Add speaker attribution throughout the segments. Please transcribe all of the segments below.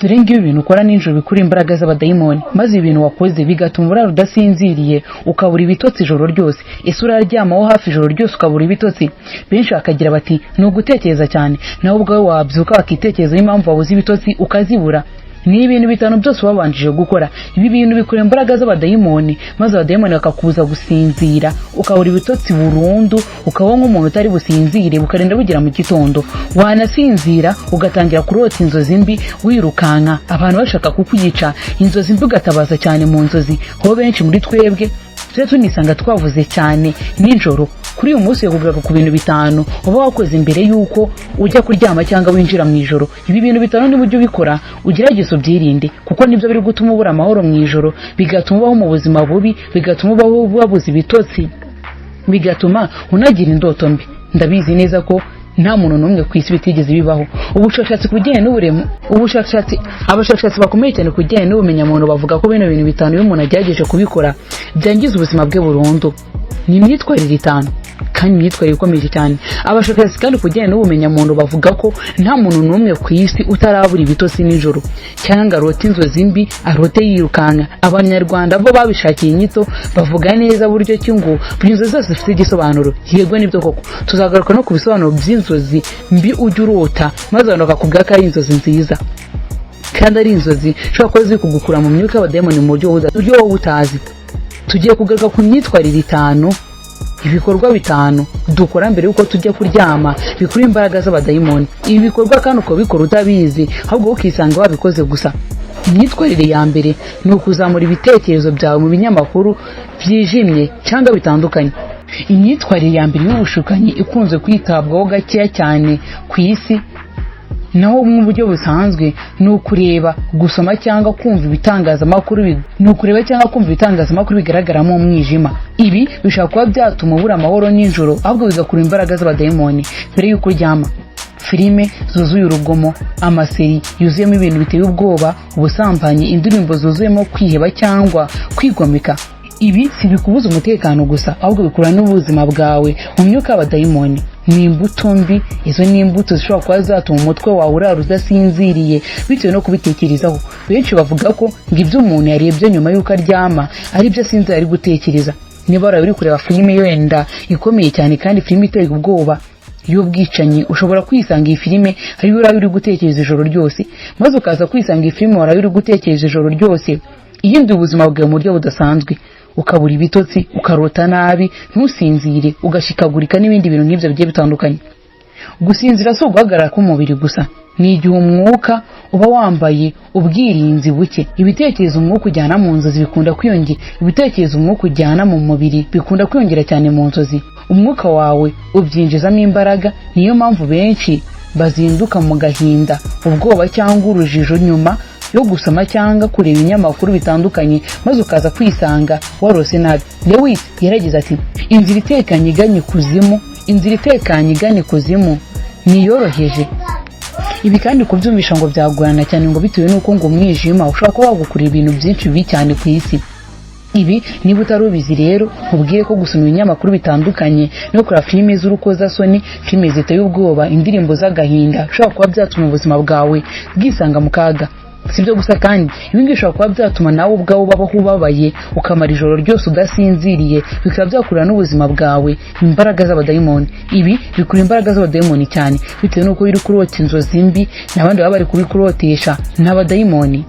Speaker 1: dore ngiyo ibintu ukora ninjoro bikura imbaraga z'abadayimoni, maze ibintu wakoze bigatuma urara udasinziriye ukabura ibitotsi ijoro ryose. Ese uraryamaho hafi ijoro ryose ukabura ibitotsi? Benshi bakagira bati ni ugutekereza cyane, nawe ubwawe wabyuka wakitekerezaho impamvu wabuze ibitotsi ukazibura. Ni ibintu bitanu byose wabanjije gukora. Ibi bintu bikura imbaraga z'abadayimoni, maze abadayimoni bakakubuza gusinzira, ukabura ibitotsi burundu, ukabaho nk'umuntu utari businzire bukarinda bugera mu gitondo. Wanasinzira ugatangira kurota inzozi mbi wirukanka, abantu bashaka kukuyica, inzozi mbi ugatabaza cyane mu nzozi. Ho benshi muri twebwe tunisanga twavuze cyane ninjoro. Kuri uyu munsi yakugaruka ku bintu bitanu uba wakoze imbere yuko ujya kuryama cyangwa winjira mu ijoro. Ibi bintu bitanu niba ujye ubikora ugerageze ubyirinde, kuko nibyo biri gutuma ubura amahoro mu ijoro, bigatuma ubaho mu buzima bubi, bigatuma ubaho wabuze ibitotsi, bigatuma unagira indoto mbi. Ndabizi neza ko nta muntu n'umwe ku isi bitigeze bibaho. Ubushakashatsi kujyanye n'uburemu, abashakashatsi bakomeye cyane kujyanye n'ubumenyamuntu bavuga ko bino bintu bitanu iyo umuntu agerageje kubikora byangiza ubuzima bwe burundu. Ni imyitwarire itanu kandi imyitwarire ikomeye cyane. Abashakashatsi kandi kujyanye n'ubumenyamuntu bavuga ko nta muntu n'umwe ku isi utarabura ibitotsi nijoro cyangwa arote inzozi mbi, arote yirukanka. Abanyarwanda bo babishakiye inyito bavuga neza buryo ki ngo buri nzozi zose zifite igisobanuro. Yego nibyo koko, tuzagaruka no ku bisobanuro by'inzozi mbi ujya urota, maze abantu bakakubwira ko ari inzozi nziza kandi ari inzozi ushobora kuba ziri kugukura mu myuka y'abadayimoni mu buryo wowe utazi. Tugiye kugaruka ku myitwarire itanu, ibikorwa bitanu dukora mbere yuko tujya kuryama bikura imbaraga z'abadayimoni. Ibi bikorwa kandi uko bikora utabizi, ahubwo ukisanga wabikoze gusa. Imyitwarire ya mbere ni ukuzamura ibitekerezo byawe mu binyamakuru byijimye cyangwa bitandukanye. Imyitwarire ya mbere y'ubushukanyi ikunze kwitabwaho gakeya cyane ku isi, naho mu buryo busanzwe ni ukureba, gusoma cyangwa kumva ibitangazamakuru bigaragaramo umwijima. Ibi bishobora kuba byatuma ubura amahoro nijoro, ahubwo bigakura imbaraga z'abadayimoni mbere y'uko uryama. Filime zuzuye urugomo, amaseri yuzuyemo ibintu biteye ubwoba, ubusambanyi, indirimbo zuzuyemo kwiheba cyangwa kwigomeka. Ibi si bikubuza umutekano gusa, ahubwo bikura n'ubuzima bwawe mu myuka y'abadayimoni. Ni imbuto mbi, izo ni imbuto zishobora kuba zatuma umutwe wawe urara udasinziriye bitewe no kubitekerezaho. Benshi bavuga ko ngo ibyo umuntu yarebye nyuma y'uko aryama ari byo asinzira ari gutekereza. Niba wari uri kureba filime yenda ikomeye cyane kandi filime iteye ubwoba y'ubwicanyi, ushobora kwisanga iyi filime ari yo uri gutekereza ijoro ryose, maze ukaza kwisanga iyi filime wari uri gutekereza ijoro ryose iyindi ubuzima bwawe mu buryo budasanzwe, ukabura ibitotsi, ukarota nabi, ntusinzire, ugashikagurika n'ibindi bintu nk'ibyo bigiye bitandukanye. Gusinzira si uguhagarara k'umubiri gusa, ni igihe umwuka uba wambaye ubwirinzi buke. Ibitekerezo umwuka ujyana mu nzozi bikunda kwiyongera, ibitekerezo umwuka ujyana mu mubiri bikunda kwiyongera cyane mu nzozi. Umwuka wawe ubyinjizamo imbaraga, niyo mpamvu benshi bazinduka mu gahinda, ubwoba cyangwa urujijo nyuma yo gusoma cyangwa kureba ibinyamakuru bitandukanye, maze ukaza kwisanga warose nabi. Lewis yaragize ati, inzira itekanye igana ikuzimu niyoroheje. Ibi kandi kubyumvisha ngo byagorana cyane, ngo bitewe n'uko ngo umwijima ushobora kuba wagukurira ibintu byinshi bibi cyane ku isi. Ibi niba utarubizi rero ubwire ko gusoma ibinyamakuru bitandukanye no kureba filime z'urukozasoni, filime ziteye ubwoba, indirimbo z'agahinda ushobora kuba byatuma ubuzima bwawe bwisanga mu kaga. Sibyo gusa kandi ibi ngibi bishobora kuba byatuma nawe ubwawe ubaho ubabaye, ukamara ijoro ryose udasinziriye, bikaba byakura n'ubuzima bwawe imbaraga z'abadayimoni. Ibi bikura imbaraga z'abadayimoni cyane bitewe n'uko uri kurota inzozi mbi n'abandi baba bari kubikurotesha n'abadayimoni.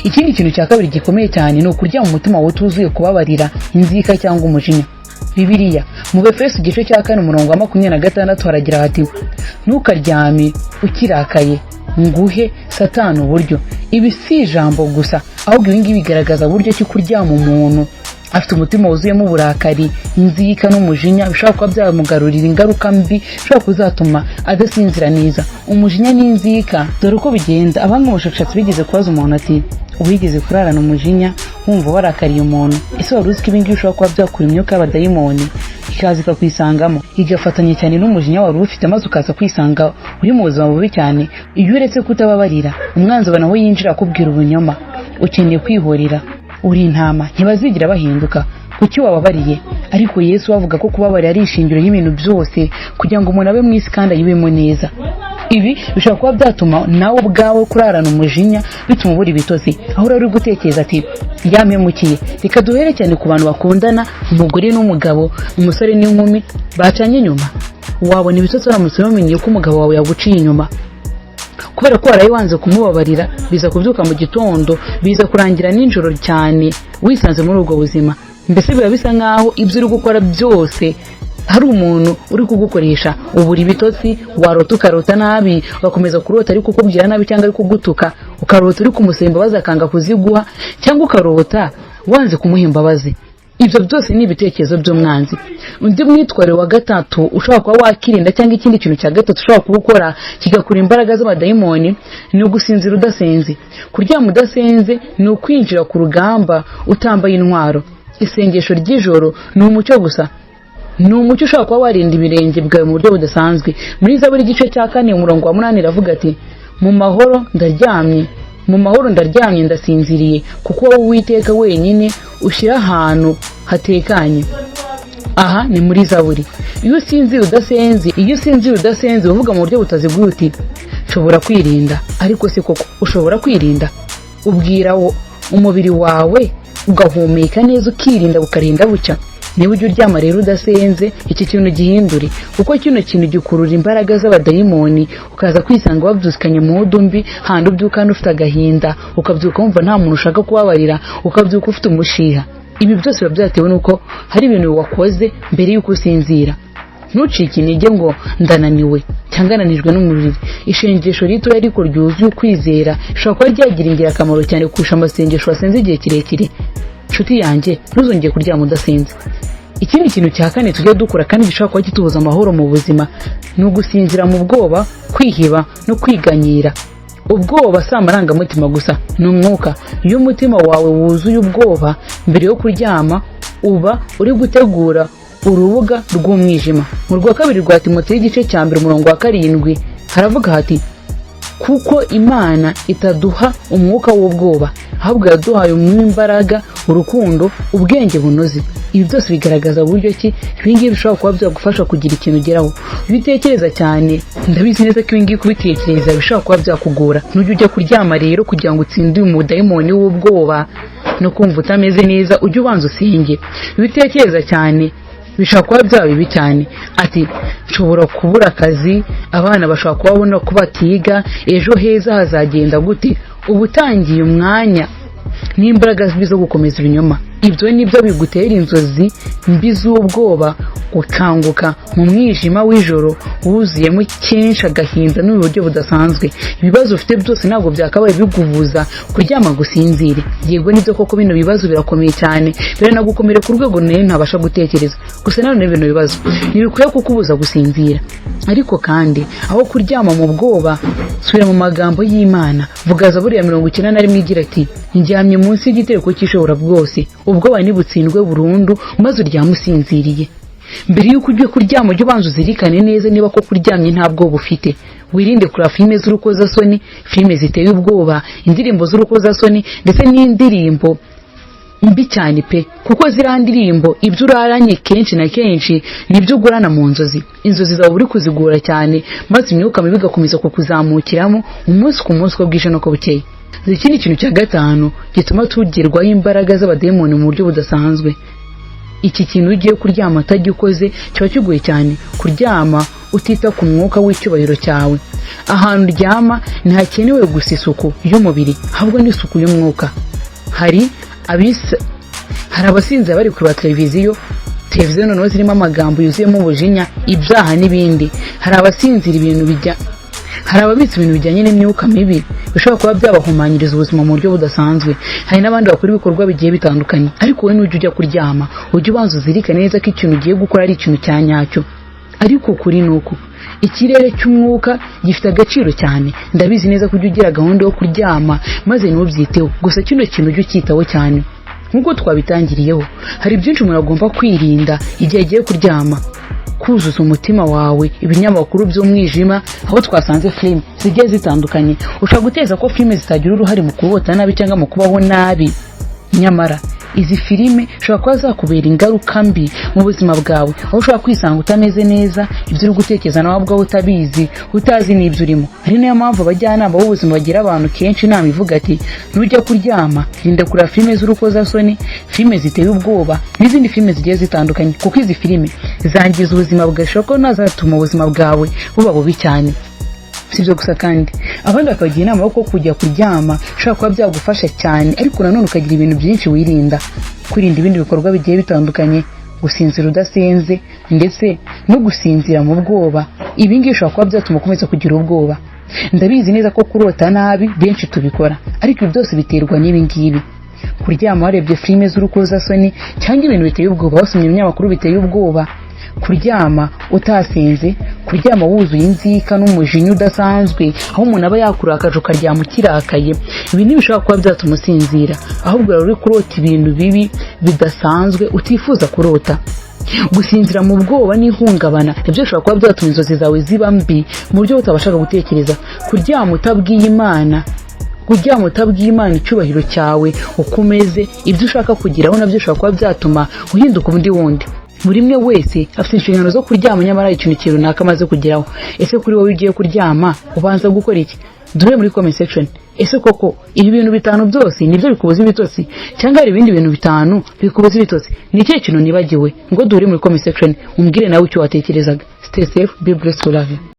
Speaker 1: Ikindi kintu cya kabiri gikomeye cyane ni ukuryama umutima wawe utuzuye kubabarira, inzika cyangwa umujinya. Bibiliya mu Befeso igice cya 4:26 haragira hati, ntukaryame ukirakaye nguhe Satani uburyo. Ibi si ijambo gusa, ahubwo ibi ngibi bigaragaza buryo ki kuryama umuntu afite umutima wuzuyemo uburakari, inzika n'umujinya bishobora kuba byamugarurira ingaruka mbi, bishobora kuzatuma adasinzira neza. Umujinya n'inzika dore uko bigenda. Abanga mu bushakashatsi bigeze kubaza umuntu ati, ubigeze kurarana umujinya wumva warakariye umuntu? Ese wari uzi ko ibi ngibi bishobora kuba byakura imyuka y'abadayimoni ikaza ikakwisangamo, igafatanya cyane n'umujinya wari ufite, maze ukaza kwisanga uri mu buzima bubi cyane. Iyo uretse kutababarira, umwanzi aba naho yinjira akubwira ubunyoma. Ukeneye kwihorera, uri intama, ntibazigira bahinduka. Kuki wababariye? Ariko Yesu avuga ko kubabarira ari ishingiro y'ibintu byose kugira ngo umuntu abe mu isi kandi ayibemo neza. ibi bishobora kuba byatuma nawe ubwawe kurarana umujinya bituma ubura ibitotsi aho uri gutekereza ati yampemukiye. Reka duhere cyane ku bantu bakundana, umugore n'umugabo, umusore n'inkumi bacanye inyuma. Wabona ibitotsi uramutse umenye ko umugabo wawe yaguciye inyuma kubera ko warayiwanze kumubabarira, biza kubyuka mu gitondo, biza kurangira nijoro cyane wisanze muri ubwo buzima. Mbese biba bisa nkaho ibyo uri gukora byose hari umuntu uri kugukoresha. Ubura ibitotsi, warota ukarota nabi, ugakomeza kurota ari kukubwira nabi cyangwa ari kugutuka, ukarota uri kumusaba imbabazi akanga kuziguha, cyangwa ukarota wanze kumuha imbabazi. Ibyo byose ni ibitekerezo by'umwanzi. Undi mwitwarire wa gatatu ushobora kuba wakirinda cyangwa ikindi kintu cya gatatu ushobora kubukora kigakura imbaraga z'abadayimoni ni ugusinzira udasenze. Kuryama udasenze ni ukwinjira ku rugamba utambaye intwaro. Isengesho ry'ijoro ni umucyo gusa, ni umucyo ushobora kuba warinda ibirenge bwawe mu buryo budasanzwe. Muri Zaburi igice cya 4 umurongo wa 8 iravuga ati mu mahoro ndaryamye, mu mahoro ndaryamye ndasinziriye, kuko wowe Uwiteka wenyine ushyira ahantu hatekanye. Aha ni muri Zaburi. Iyo usinzira udasenze uvuga mu buryo butaziguye uti nshobora kwirinda. Ariko se koko ushobora kwirinda? Ubwira umubiri wawe ugahumeka neza ukirinda bukarinda bucya. Niba ujya uryama rero udasenze, iki kintu gihindure, kuko kino kintu gikurura imbaraga z'abadayimoni, ukaza kwisanga wabyuskanye mu udumbi, handi ubyuka ufite agahinda, ukabyuka wumva nta muntu ushaka kubabarira, ukabyuka ufite umushiha. Ibi byose biba byatewe nuko hari ibintu wakoze mbere y'uko usinzira. Ntucike intege ngo ndananiwe cyangwa nanijwe n'umuriro. Ishengesho rito ariko ryuzuye ukwizera rishobora kuba ryagira ingirakamaro cyane kurusha amasengesho wasenze igihe kirekire. Nshuti yanjye, ntuzongere kuryama udasenze. Ikindi kintu cya kane tujya dukora kandi gishobora kuba kitubuza amahoro mu buzima ni ugusinzira mu bwoba, kwiheba no kwiganyira. Ubwoba si amarangamutima gusa, ni umwuka. Iyo umutima wawe wuzuye ubwoba mbere yo kuryama, uba uri gutegura urubuga rw'umwijima. Mu rwa 2 rwa Timoteyo igice cya 1 umurongo wa 7 haravuga hati kuko Imana itaduha umwuka w'ubwoba, ahubwo yaduhaye imbaraga, urukundo, ubwenge bunoze. Ibi byose bigaragaza buryo ki ibingibi bishobora kuba byagufasha kugira ikintu ugeraho. Bitekereza cyane, ndabizi neza ko ibingibi kubitekereza bishobora kuba byakugora. Nujya ujya kuryama rero kugira ngo utsinde umudayimoni w'ubwoba no kumva utameze neza, ujye ubanza usenge. Bitekereza cyane bishobora kuba byaba bibi cyane. Ati nshobora kubura akazi, abana bashobora kuba babona ko batiga, ejo heza hazagenda gute? Ubutangiye umwanya n'imbaraga zbi zo gukomeza ibinyoma. Ibyo nibyo bigutera inzozi mbi z'ubwoba, ukanguka mu mwijima w'ijoro wuzuyemo kenshi agahinda n'uburyo budasanzwe. Ibibazo ufite byose ntabwo byakabaye biguvuza kuryama gusinzire. Yego nibyo koko bino bibazo birakomeye cyane, biranagukomere ku rwego nawe ntabasha gutekereza. Gusa none bino bibazo ntibikwiye kukubuza gusinzira. Ariko kandi aho kuryama mu bwoba, subira mu magambo y'Imana. Vuga Zaburi ya 91 igira ati njyamye munsi y'igitereko cy'ishobora bwose, ubwoba nibutsindwe burundu maze uryama usinziriye. Mbere y'uko ujye kuryama ujye ubanza uzirikane neza niba ko kuryamye nta bwoba ufite. Wirinde kureba filime z'urukozasoni, filime ziteye ubwoba, indirimbo z'urukozasoni ndetse n'indirimbo mbi cyane pe, kuko ziriya ndirimbo ibyo uraranye kenshi na kenshi nibyo ugurana mu nzozi. Inzozi zawe uri kuzigura cyane, maze imyuka mibi igakomeza kukuzamukiramo umunsi ku munsi uko bwije no ko bukeye. Ikindi kintu cya 5 gituma tugerwaho imbaraga z'abadayimoni mu buryo budasanzwe. Iki kintu ugiye kuryama atagikoze kiba kigoye cyane. Kuryama utita ku mwuka w'icyubahiro cyawe. Ahantu uryama ntihakenewe gusa isuku y'umubiri, ahubwo n'isuku y'umwuka. Hari abasinzi bari kureba televiziyo noneho zirimo amagambo yuzuyemo ubujinya, ibyaha n'ibindi. Hari abasinzira hari ababitse ibintu bijyanye n'imyuka mibi bishobora kuba byabahumanyiriza ubuzima mu buryo budasanzwe. Hari n'abandi bakora ibikorwa bigiye bitandukanye. Ariko wowe nujya ujya kuryama ujye ubanza uzirikane neza ko ikintu ugiye gukora ari ikintu cya nyacyo. Ariko ukuri nuko ikirere cy'umwuka gifite agaciro cyane. Ndabizi neza ko ujya ugira gahunda yo kuryama maze ntubyiteho, gusa kino kintu ujye ucyitaho cyane. Nkuko twabitangiriyeho, hari byinshi umuntu agomba kwirinda igihe agiye kuryama. Kuzuza umutima wawe ibinyamakuru by'umwijima, aho twasanze filime zigiye zitandukanye. Ushaka guteza ko filime zitagira uruhare mu kubota nabi cyangwa mu kubaho nabi. Nyamara izi filime ushobora kuba zakubera ingaruka mbi mu buzima bwawe, aho ushobora kwisanga utameze neza, ibyo uri gutekereza nawe ubwawe utabizi, utazi n'ibyo urimo. Ari nayo mpamvu abajyanama b'ubuzima bagira abantu kenshi inama ivuga ati nujya kuryama rinda kureba filime z'urukozasoni, filime ziteye ubwoba n'izindi filime zigiye zitandukanye, kuko izi filime zangiza ubuzima bwawe, ko nazatuma ubuzima bwawe buba bubi cyane. Sibyo gusa kandi abandi bakagira inama yo kujya kuryama ushobora kuba byagufasha cyane, ariko nanone ukagira ibintu byinshi wirinda, kwirinda ibindi bikorwa bigiye bitandukanye, gusinzira udasenze ndetse no gusinzira mu bwoba. Ibi ngibi bishobora kuba byatuma ukomeza kugira ubwoba. Ndabizi neza ko kurota nabi benshi tubikora, ariko ibi byose biterwa n'ibi ngibi. Kuryama warebye filime z'urukozasoni cyangwa ibintu biteye ubwoba, wasomye ibinyamakuru biteye ubwoba, kuryama utasenze, kuryama wuzuye inzika n'umujinya udasanzwe, aho umuntu aba yakurakaje ukaryama ukirakaye. Ibi ntibishobora kuba byatuma usinzira, ahubwo uri kurota ibintu bibi bidasanzwe utifuza kurota. Gusinzira mu bwoba n'ihungabana nibyo bishobora kuba byatuma inzozi zawe ziba mbi mu buryo utabashaga gutekereza. Kuryama utabwiye Imana icyubahiro cyawe ukomeze ibyo ushaka kugeraho, nabyo bishobora kuba byatuma uhinduka ubundi wundi. Buri mwe wese afite inshingano zo kuryama, nyamara ikintu runaka amaze kugeraho. Ese kuri wowe ugiye kuryama ubanza gukora iki? Dore muri comment section. Ese koko ibi bintu bitanu byose nibyo bikubuza ibitotsi, cyangwa hari ibindi bintu bitanu bikubuza ibitotsi? Ni ikihe kintu nibagiwe? Ngo dore muri comment section umbwire nawe icyo watekerezaga. Stay safe, be blessed, love you.